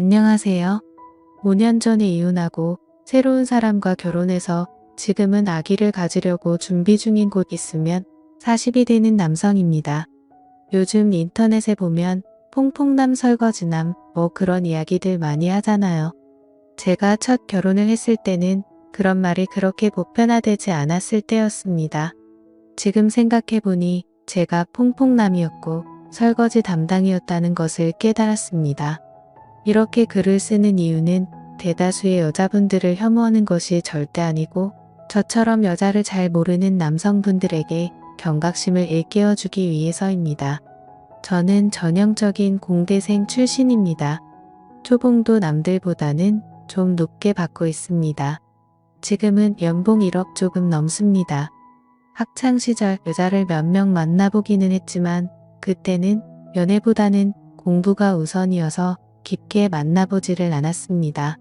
안녕하세요. 5년 전에 이혼하고 새로운 사람과 결혼해서 지금은 아기를 가지려고 준비 중인 곳 있으면 40이 되는 남성입니다. 요즘 인터넷에 보면 퐁퐁남 설거지남 뭐 그런 이야기들 많이 하잖아요. 제가 첫 결혼을 했을 때는 그런 말이 그렇게 보편화되지 않았을 때였습니다. 지금 생각해보니 제가 퐁퐁남이었고 설거지 담당이었다는 것을 깨달았습니다. 이렇게 글을 쓰는 이유는 대다수의 여자분들을 혐오하는 것이 절대 아니고 저처럼 여자를 잘 모르는 남성분들에게 경각심을 일깨워주기 위해서입니다. 저는 전형적인 공대생 출신입니다. 초봉도 남들보다는 좀 높게 받고 있습니다. 지금은 연봉 1억 조금 넘습니다. 학창시절 여자를 몇 명 만나보기는 했지만 그때는 연애보다는 공부가 우선이어서 깊게 만나보지를 않았습니다.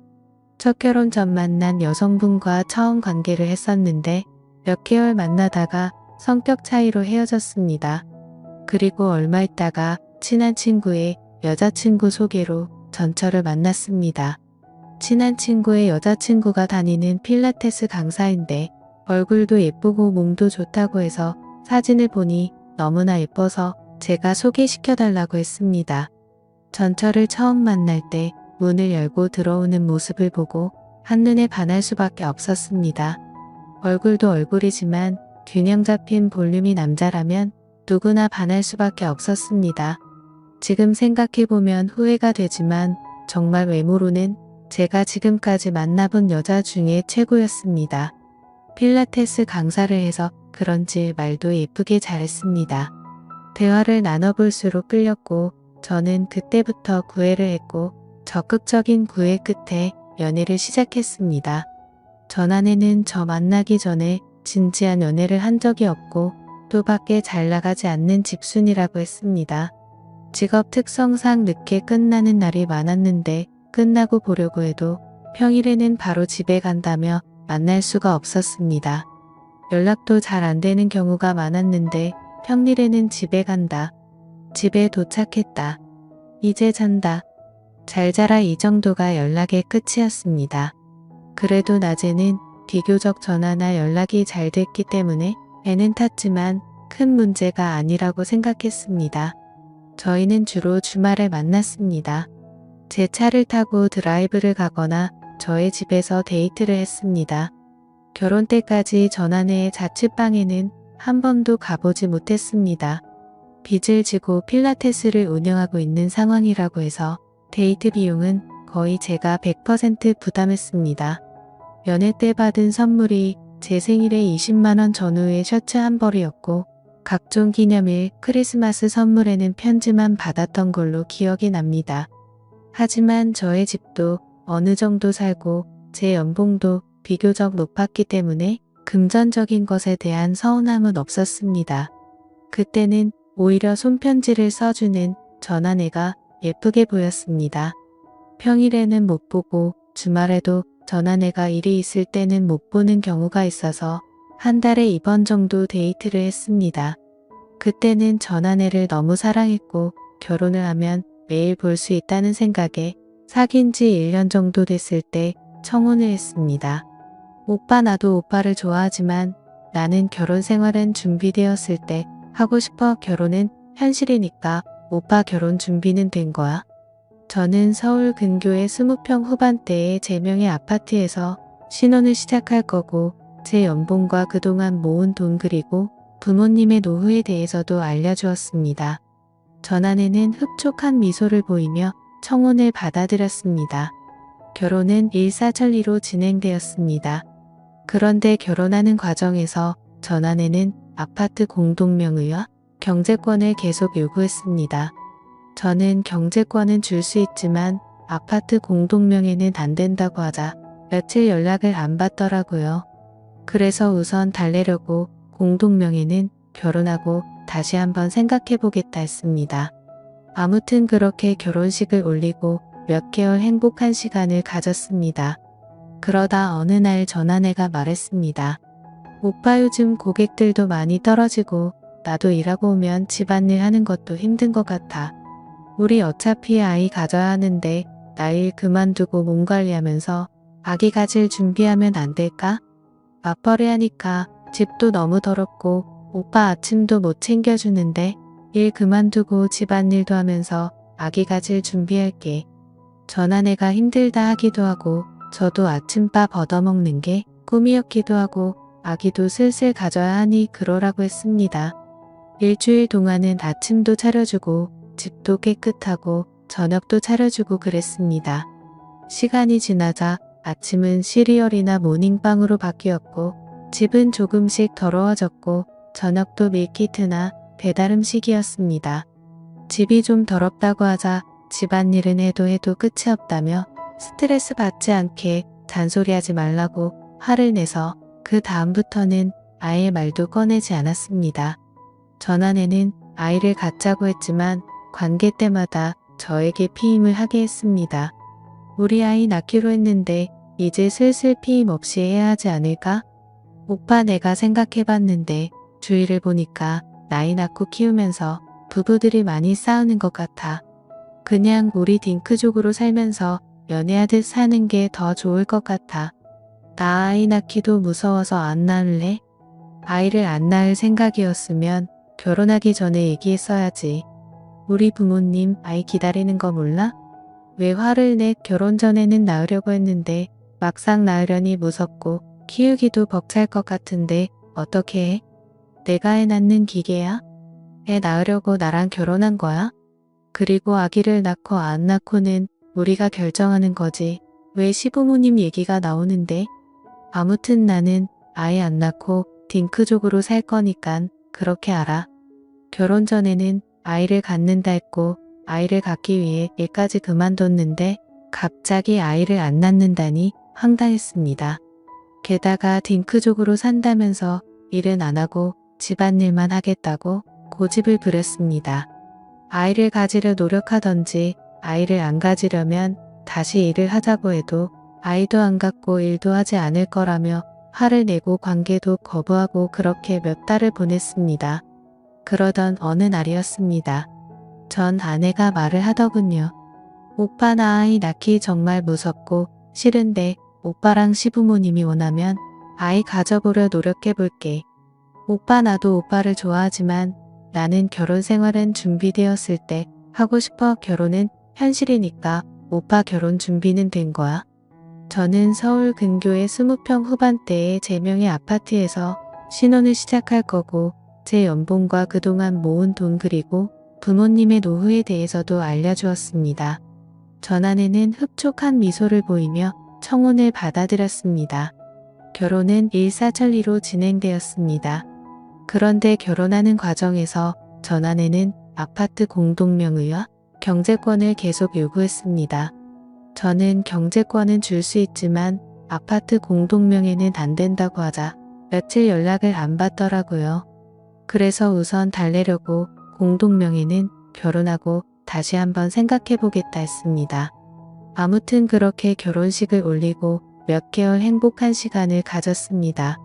첫 결혼 전 만난 여성분과 처음 관계를 했었는데 몇 개월 만나다가 성격 차이로 헤어졌습니다. 그리고 얼마 있다가 친한 친구의 여자친구 소개로 전철을 만났습니다. 친한 친구의 여자친구가 다니는 필라테스 강사인데 얼굴도 예쁘고 몸도 좋다고 해서 사진을 보니 너무나 예뻐서 제가 소개시켜달라고 했습니다. 전철을 처음 만날 때 문을 열고 들어오는 모습을 보고 한눈에 반할 수밖에 없었습니다. 얼굴도 얼굴이지만 균형 잡힌 볼륨이 남자라면 누구나 반할 수밖에 없었습니다. 지금 생각해보면 후회가 되지만 정말 외모로는 제가 지금까지 만나본 여자 중에 최고였습니다. 필라테스 강사를 해서 그런지 말도 예쁘게 잘했습니다. 대화를 나눠볼수록 끌렸고 저는 그때부터 구애를 했고 적극적인 구애 끝에 연애를 시작했습니다. 전 아내는 저 만나기 전에 진지한 연애를 한 적이 없고 또 밖에 잘 나가지 않는 집순이라고 했습니다. 직업 특성상 늦게 끝나는 날이 많았는데 끝나고 보려고 해도 평일에는 바로 집에 간다며 만날 수가 없었습니다. 연락도 잘 안 되는 경우가 많았는데 평일에는 집에 간다. 집에 도착했다. 이제 잔다. 잘 자라 이 정도가 연락의 끝이었습니다. 그래도 낮에는 비교적 전화나 연락이 잘 됐기 때문에 애는 탔지만 큰 문제가 아니라고 생각했습니다. 저희는 주로 주말에 만났습니다. 제 차를 타고 드라이브를 가거나 저의 집에서 데이트를 했습니다. 결혼 때까지 전 아내의 자취방에는 한 번도 가보지 못했습니다. 빚을 지고 필라테스를 운영하고 있는 상황이라고 해서 데이트 비용은 거의 제가 100% 부담했습니다. 연애 때 받은 선물이 제 생일에 20만원 전후의 셔츠 한 벌이었고 각종 기념일, 크리스마스 선물에는 편지만 받았던 걸로 기억이 납니다. 하지만 저의 집도 어느 정도 살고 제 연봉도 비교적 높았기 때문에 금전적인 것에 대한 서운함은 없었습니다. 그때는 오히려 손편지를 써주는 전 아내가 예쁘게 보였습니다. 평일에는 못 보고 주말에도 전 아내가 일이 있을 때는 못 보는 경우가 있어서 한 달에 2번 정도 데이트를 했습니다. 그때는 전 아내를 너무 사랑했고 결혼을 하면 매일 볼 수 있다는 생각에 사귄 지 1년 정도 됐을 때 청혼을 했습니다. 오빠 나도 오빠를 좋아하지만 나는 결혼 생활은 준비되었을 때 하고 싶어. 결혼은 현실이니까 오빠 결혼 준비는 된 거야. 저는 서울 근교의 20평 후반대의 제 명의 아파트에서 신혼을 시작할 거고 제 연봉과 그동안 모은 돈 그리고 부모님의 노후에 대해서도 알려주었습니다. 전 아내는 흡족한 미소를 보이며 청혼을 받아들였습니다. 결혼은 일사천리로 진행되었습니다. 그런데 결혼하는 과정에서 전 아내는 아파트 공동명의와 경제권을 계속 요구했습니다. 저는 경제권은 줄 수 있지만 아파트 공동명의는 안 된다고 하자 며칠 연락을 안 받더라고요. 그래서 우선 달래려고 공동명의는 결혼하고 다시 한번 생각해보겠다 했습니다. 아무튼 그렇게 결혼식을 올리고 몇 개월 행복한 시간을 가졌습니다. 그러다 어느 날 전 아내가 말했습니다. 오빠 요즘 고객들도 많이 떨어지고 나도 일하고 오면 집안일 하는 것도 힘든 것 같아. 우리 어차피 아이 가져야 하는데 나 일 그만두고 몸 관리하면서 아기 가질 준비하면 안 될까? 맞벌이 하니까 집도 너무 더럽고 오빠 아침도 못 챙겨주는데 일 그만두고 집안일도 하면서 아기 가질 준비할게. 전 아내가 힘들다 하기도 하고 저도 아침밥 얻어먹는 게 꿈이었기도 하고 아기도 슬슬 가져야 하니 그러라고 했습니다. 일주일 동안은 아침도 차려주고 집도 깨끗하고 저녁도 차려주고 그랬습니다. 시간이 지나자 아침은 시리얼이나 모닝빵으로 바뀌었고 집은 조금씩 더러워졌고 저녁도 밀키트나 배달음식이었습니다. 집이 좀 더럽다고 하자 집안일은 해도 끝이 없다며 스트레스 받지 않게 잔소리하지 말라고 화를 내서 그 다음부터는 아예 말도 꺼내지 않았습니다. 전 아내는 아이를 갖자고 했지만 관계 때마다 저에게 피임을 하게 했습니다. 우리 아이 낳기로 했는데 이제 슬슬 피임 없이 해야 하지 않을까? 오빠 내가 생각해봤는데 주위를 보니까 나이 낳고 키우면서 부부들이 많이 싸우는 것 같아. 그냥 우리 딩크족으로 살면서 연애하듯 사는 게 더 좋을 것 같아. 나 아이 낳기도 무서워서 안 낳을래? 아이를 안 낳을 생각이었으면 결혼하기 전에 얘기했어야지. 우리 부모님 아이 기다리는 거 몰라? 왜 화를 내? 결혼 전에는 낳으려고 했는데 막상 낳으려니 무섭고 키우기도 벅찰 것 같은데 어떻게 해? 내가 애 낳는 기계야? 애 낳으려고 나랑 결혼한 거야? 그리고 아기를 낳고 안 낳고는 우리가 결정하는 거지. 왜 시부모님 얘기가 나오는데? 아무튼 나는 아예 안 낳고 딩크족으로 살 거니깐 그렇게 알아. 결혼 전에는 아이를 갖는다 했고 아이를 갖기 위해 일까지 그만뒀는데 갑자기 아이를 안 낳는다니 황당했습니다. 게다가 딩크족으로 산다면서 일은 안 하고 집안일만 하겠다고 고집을 부렸습니다. 아이를 가지려 노력하던지 아이를 안 가지려면 다시 일을 하자고 해도 아이도 안 갖고 일도 하지 않을 거라며 화를 내고 관계도 거부하고 그렇게 몇 달을 보냈습니다. 그러던 어느 날이었습니다. 전 아내가 말을 하더군요. 오빠 나 아이 낳기 정말 무섭고 싫은데 오빠랑 시부모님이 원하면 아이 가져보려 노력해볼게. 오빠 나도 오빠를 좋아하지만 나는 결혼 생활은 준비되었을 때 하고 싶어. 결혼은 현실이니까 오빠 결혼 준비는 된 거야. 저는 서울 근교의 20평 후반대의 제 명의 아파트에서 신혼을 시작할 거고 제 연봉과 그동안 모은 돈 그리고 부모님의 노후에 대해서도 알려주었습니다. 전 아내는 흡족한 미소를 보이며 청혼을 받아들였습니다. 결혼은 일사천리로 진행되었습니다. 그런데 결혼하는 과정에서 전 아내는 아파트 공동명의와 경제권을 계속 요구했습니다. 저는 경제권은 줄 수 있지만 아파트 공동명의는 안 된다고 하자 며칠 연락을 안 받더라고요. 그래서 우선 달래려고 공동명의는 결혼하고 다시 한번 생각해보겠다 했습니다. 아무튼 그렇게 결혼식을 올리고 몇 개월 행복한 시간을 가졌습니다.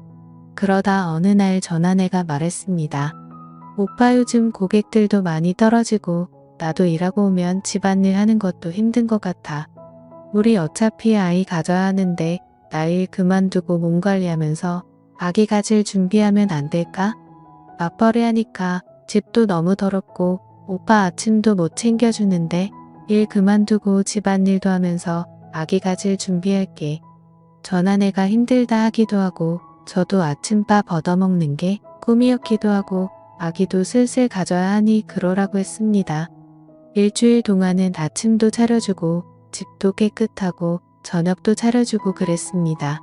그러다 어느 날 전 아내가 말했습니다. 오빠 요즘 고객들도 많이 떨어지고 나도 일하고 오면 집안일 하는 것도 힘든 것 같아. 우리 어차피 아이 가져야 하는데 나 일 그만두고 몸 관리하면서 아기 가질 준비하면 안 될까? 맞벌이 하니까 집도 너무 더럽고 오빠 아침도 못 챙겨주는데 일 그만두고 집안일도 하면서 아기 가질 준비할게. 전 아내가 힘들다 하기도 하고 저도 아침밥 얻어먹는 게 꿈이었기도 하고 아기도 슬슬 가져야 하니 그러라고 했습니다. 일주일 동안은 아침도 차려주고 집도 깨끗하고 저녁도 차려주고 그랬습니다.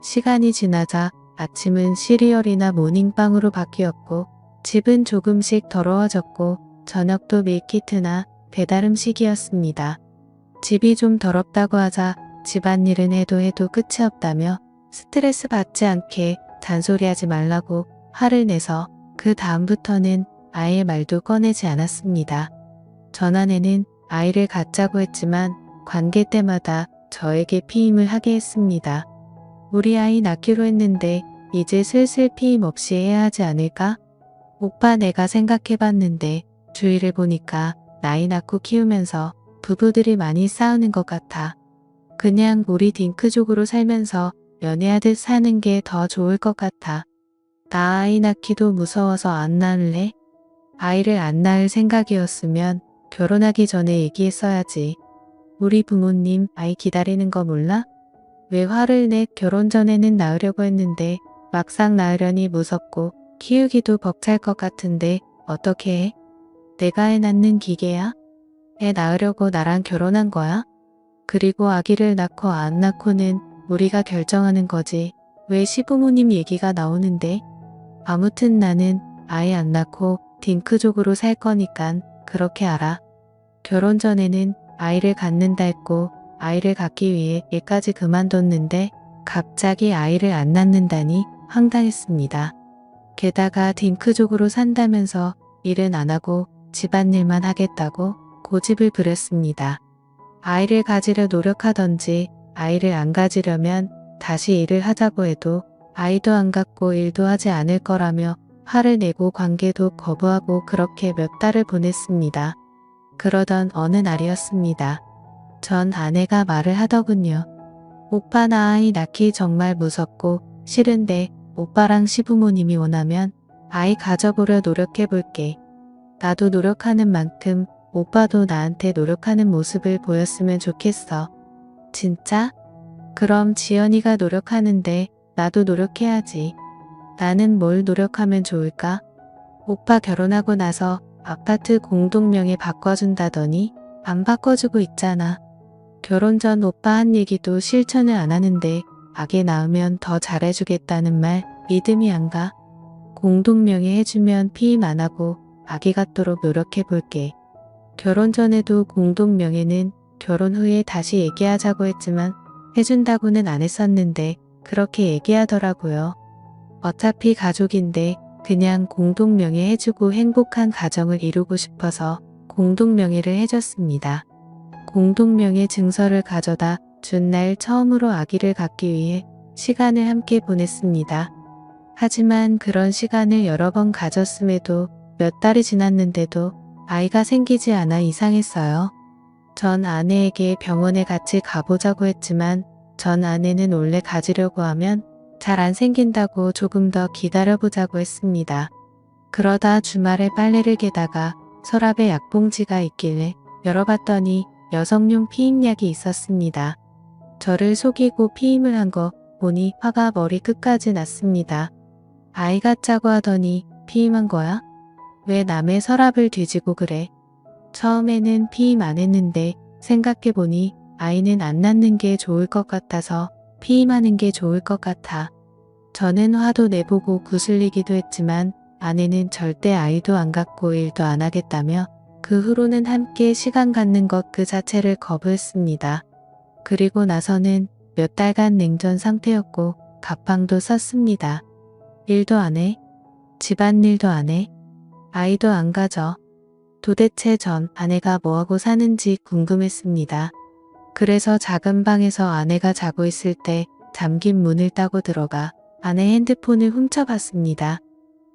시간이 지나자 아침은 시리얼이나 모닝빵으로 바뀌었고 집은 조금씩 더러워졌고 저녁도 밀키트나 배달음식이었습니다. 집이 좀 더럽다고 하자 집안일은 해도 끝이 없다며 스트레스 받지 않게 잔소리하지 말라고 화를 내서 그 다음부터는 아예 말도 꺼내지 않았습니다. 전 아내는 아이를 갖자고 했지만 관계 때마다 저에게 피임을 하게 했습니다. 우리 아이 낳기로 했는데 이제 슬슬 피임 없이 해야 하지 않을까? 오빠 내가 생각해봤는데 주위를 보니까 나이 낳고 키우면서 부부들이 많이 싸우는 것 같아. 그냥 우리 딩크족으로 살면서 연애하듯 사는 게 더 좋을 것 같아. 나 아이 낳기도 무서워서 안 낳을래? 아이를 안 낳을 생각이었으면 결혼하기 전에 얘기했어야지. 우리 부모님 아이 기다리는 거 몰라? 왜 화를 내? 결혼 전에는 낳으려고 했는데 막상 낳으려니 무섭고 키우기도 벅찰 것 같은데 어떻게 해? 내가 애 낳는 기계야? 애 낳으려고 나랑 결혼한 거야? 그리고 아기를 낳고 안 낳고는 우리가 결정하는 거지. 왜 시부모님 얘기가 나오는데? 아무튼 나는 아이 안 낳고 딩크족으로 살 거니깐 그렇게 알아. 결혼 전에는 아이를 갖는다 했고 아이를 갖기 위해 일까지 그만뒀는데 갑자기 아이를 안 낳는다니 황당했습니다. 게다가 딩크족으로 산다면서 일은 안 하고 집안일만 하겠다고 고집을 부렸습니다. 아이를 가지려 노력하던지 아이를 안 가지려면 다시 일을 하자고 해도 아이도 안 갖고 일도 하지 않을 거라며 화를 내고 관계도 거부하고 그렇게 몇 달을 보냈습니다. 그러던 어느 날이었습니다. 전 아내가 말을 하더군요. 오빠 나 아이 낳기 정말 무섭고 싫은데 오빠랑 시부모님이 원하면 아이 가져보려 노력해볼게. 나도 노력하는 만큼 오빠도 나한테 노력하는 모습을 보였으면 좋겠어. 진짜? 그럼 지연이가 노력하는데 나도 노력해야지. 나는 뭘 노력하면 좋을까? 오빠 결혼하고 나서 아파트 공동명의 바꿔준다더니 안 바꿔주고 있잖아. 결혼 전 오빠 한 얘기도 실천을 안 하는데 아기 낳으면 더 잘해주겠다는 말 믿음이 안 가. 공동명의 해주면 피임 안 하고 아기 갖도록 노력해볼게. 결혼 전에도 공동명예는 결혼 후에 다시 얘기하자고 했지만 해준다고는 안 했었는데 그렇게 얘기하더라고요. 어차피 가족인데 그냥 공동명예 해주고 행복한 가정을 이루고 싶어서 공동명예를 해줬습니다. 공동명예 증서를 가져다 준 날 처음으로 아기를 갖기 위해 시간을 함께 보냈습니다. 하지만 그런 시간을 여러 번 가졌음에도 몇 달이 지났는데도 아이가 생기지 않아 이상했어요. 전 아내에게 병원에 같이 가보자고 했지만 전 아내는 원래 가지려고 하면 잘 안 생긴다고 조금 더 기다려보자고 했습니다. 그러다 주말에 빨래를 개다가 서랍에 약봉지가 있길래 열어봤더니 여성용 피임약이 있었습니다. 저를 속이고 피임을 한 거 보니 화가 머리 끝까지 났습니다. 아이 갖자고 하더니 피임한 거야? 왜 남의 서랍을 뒤지고 그래? 처음에는 피임 안 했는데 생각해보니 아이는 안 낳는 게 좋을 것 같아서 피임하는 게 좋을 것 같아. 저는 화도 내보고 구슬리기도 했지만 아내는 절대 아이도 안 갖고 일도 안 하겠다며 그 후로는 함께 시간 갖는 것 그 자체를 거부했습니다. 그리고 나서는 몇 달간 냉전 상태였고 가방도 썼습니다. 일도 안 해? 집안일도 안 해? 아이도 안 가져. 도대체 전 아내가 뭐하고 사는지 궁금했습니다. 그래서 작은 방에서 아내가 자고 있을 때 잠긴 문을 따고 들어가 아내 핸드폰을 훔쳐봤습니다.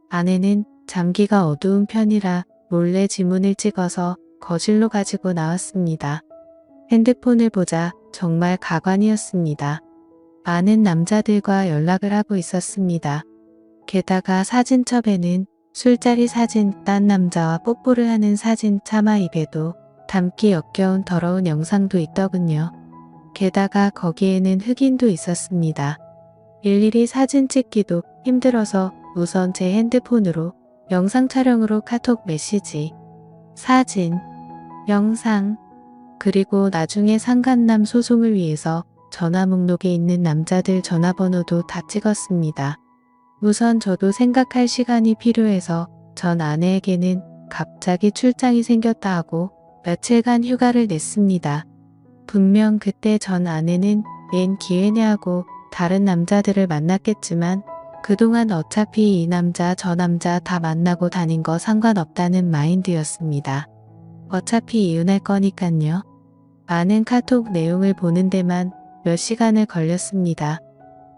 아내는 잠기가 어두운 편이라 몰래 지문을 찍어서 거실로 가지고 나왔습니다. 핸드폰을 보자 정말 가관이었습니다. 많은 남자들과 연락을 하고 있었습니다. 게다가 사진첩에는 술자리 사진, 딴 남자와 뽀뽀를 하는 사진, 차마 입에도 담기 역겨운 더러운 영상도 있더군요. 게다가 거기에는 흑인도 있었습니다. 일일이 사진 찍기도 힘들어서 우선 제 핸드폰으로 영상 촬영으로 카톡 메시지, 사진, 영상, 그리고 나중에 상간남 소송을 위해서 전화 목록에 있는 남자들 전화번호도 다 찍었습니다. 우선 저도 생각할 시간이 필요해서 전 아내에게는 갑자기 출장이 생겼다 하고 며칠간 휴가를 냈습니다. 분명 그때 전 아내는 얜 기회네 하고 다른 남자들을 만났겠지만 그동안 어차피 이 남자 저 남자 다 만나고 다닌 거 상관없다는 마인드였습니다. 어차피 이혼할 거니깐요. 많은 카톡 내용을 보는 데만 몇 시간을 걸렸습니다.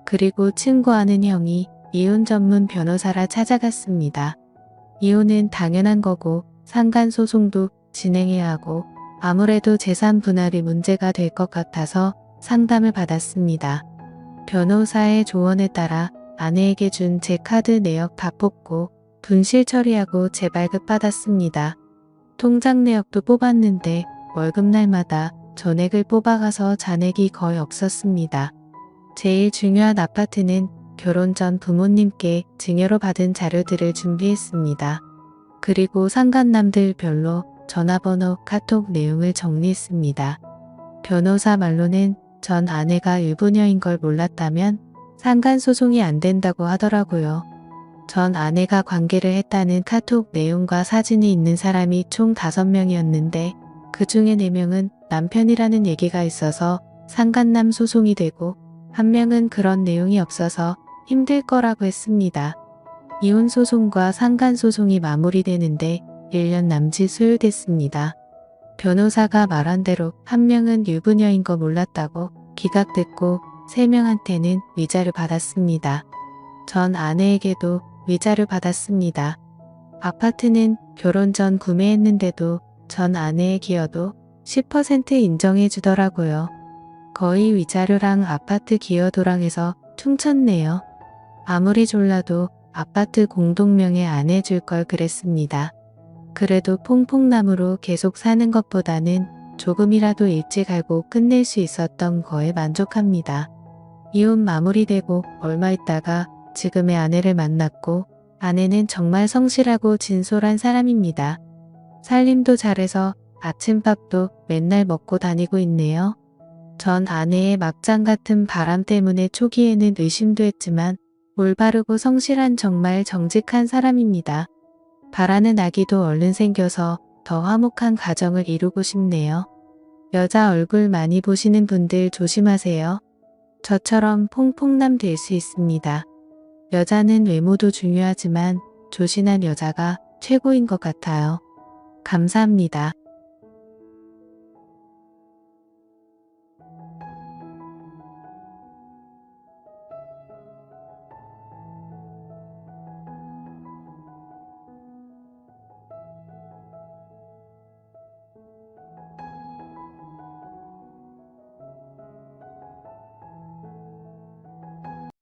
그리고 친구 아는 형이 이혼 전문 변호사라 찾아갔습니다. 이혼은 당연한 거고 상간소송도 진행해야 하고 아무래도 재산 분할이 문제가 될 것 같아서 상담을 받았습니다. 변호사의 조언에 따라 아내에게 준 제 카드 내역 다 뽑고 분실 처리하고 재발급 받았습니다. 통장 내역도 뽑았는데 월급날마다 전액을 뽑아가서 잔액이 거의 없었습니다. 제일 중요한 아파트는 결혼 전 부모님께 증여로 받은 자료들을 준비했습니다. 그리고 상간남들 별로 전화번호, 카톡 내용을 정리했습니다. 변호사 말로는 전 아내가 유부녀인 걸 몰랐다면 상간소송이 안 된다고 하더라고요. 전 아내가 관계를 했다는 카톡 내용과 사진이 있는 사람이 총 5명이었는데 그 중에 4명은 남편이라는 얘기가 있어서 상간남 소송이 되고 1명은 그런 내용이 없어서 힘들 거라고 했습니다. 이혼 소송과 상간 소송이 마무리되는데 1년 남짓 소요됐습니다. 변호사가 말한 대로 1명은 유부녀인 거 몰랐다고 기각됐고 3명한테는 위자료 받았습니다. 전 아내에게도 위자료 받았습니다. 아파트는 결혼 전 구매했는데도 전 아내의 기여도 10% 인정해 주더라고요. 거의 위자료랑 아파트 기여도랑 해서 퉁쳤네요. 아무리 졸라도 아파트 공동명의 안 해줄 걸 그랬습니다. 그래도 퐁퐁남으로 계속 사는 것보다는 조금이라도 일찍 알고 끝낼 수 있었던 거에 만족합니다. 이혼 마무리되고 얼마 있다가 지금의 아내를 만났고 아내는 정말 성실하고 진솔한 사람입니다. 살림도 잘해서 아침밥도 맨날 먹고 다니고 있네요. 전 아내의 막장 같은 바람 때문에 초기에는 의심도 했지만 올바르고 성실한 정말 정직한 사람입니다. 바라는 아기도 얼른 생겨서 더 화목한 가정을 이루고 싶네요. 여자 얼굴 많이 보시는 분들 조심하세요. 저처럼 퐁퐁남 될 수 있습니다. 여자는 외모도 중요하지만 조신한 여자가 최고인 것 같아요. 감사합니다.